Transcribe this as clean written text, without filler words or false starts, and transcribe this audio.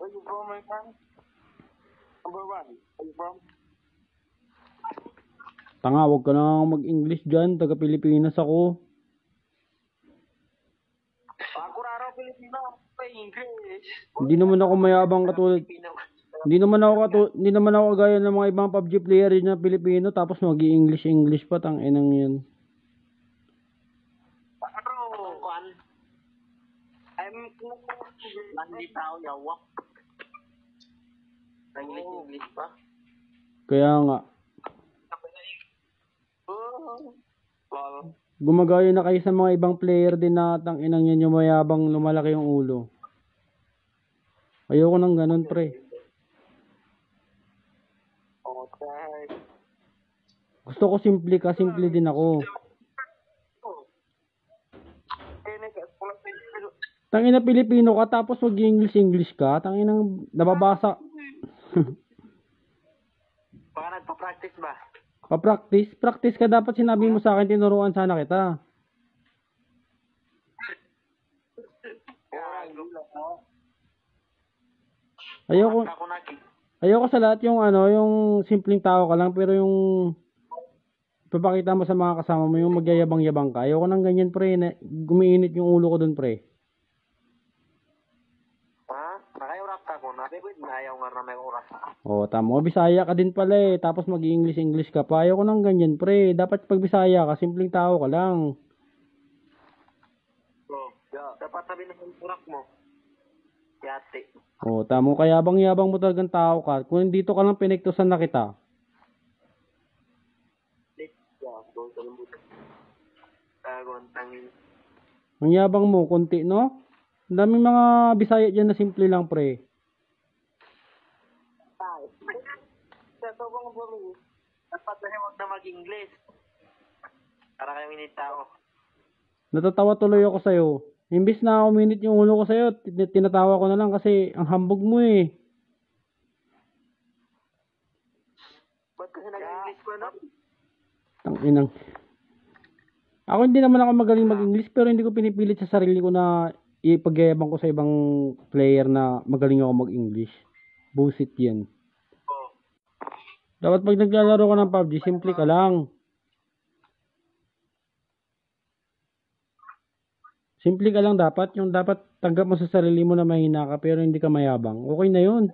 Where you from, my friend? Number one. Where you from? Tanga, huwag ka na mag-English dyan. Taga-Pilipinas ako. Ako raro Pilipino. English. Hindi naman ako mayabang katulad. Hindi naman ako kagaya ng mga ibang PUBG player na Pilipino tapos mag-i-English pa tang inang 'yan. Landi tao yawak. English pa. Kaya nga. Gumagaya na kayo sa mga ibang player din na tang inang yan yung mayabang lumalaki yung ulo. Ayoko nang ganun, pre. Okay. Gusto ko simple ka, simple din ako. Tangina Pilipino ka tapos mag-English ka, tanginang nababasa. Baka nagpa-practice ba? Practice ka dapat sinabi mo sa akin, tinuruan sana kita. Ayoko sa lahat yung yung simpleng tao ka lang pero yung papakita mo sa mga kasama mo yung magyayabang-yabang ka. Ayoko nang ganyan, pre, na gumiinit yung ulo ko dun, pre. Nakayurap ka ko, nabibig na ayaw nga na may oras. Tama. Bisaya ka din pala eh. Tapos mag-English ka pa. Ayoko nang ganyan, pre. Dapat pag Bisaya ka, simpleng tao ka lang. Dapat sabihin ng urak mo. Yate. Tama. Kayabang-yabang mo talagang tao ka. Kung dito ka lang pinektusan na kita. Ang yabang mo, konti, no? Ang daming mga Bisaya dyan na simple lang, pre. Dapat na huwag na mag-English. Para kayo minit tao. Natatawa tuloy ako sa'yo. Imbis na uminit yung ulo ko sa'yo, tinatawa ko na lang kasi ang hambog mo eh. Ba't kasi nag-English ko na? Tanginang. Ako hindi naman ako magaling mag-English pero hindi ko pinipilit sa sarili ko na ipagyayabang ko sa ibang player na magaling ako mag-English. Bullshit yan. Dapat pag naglalaro ka ng PUBG, simple ka lang. Simple ka lang dapat. Yung dapat tanggap mo sa sarili mo na mahina ka pero hindi ka mayabang. Okay na yun.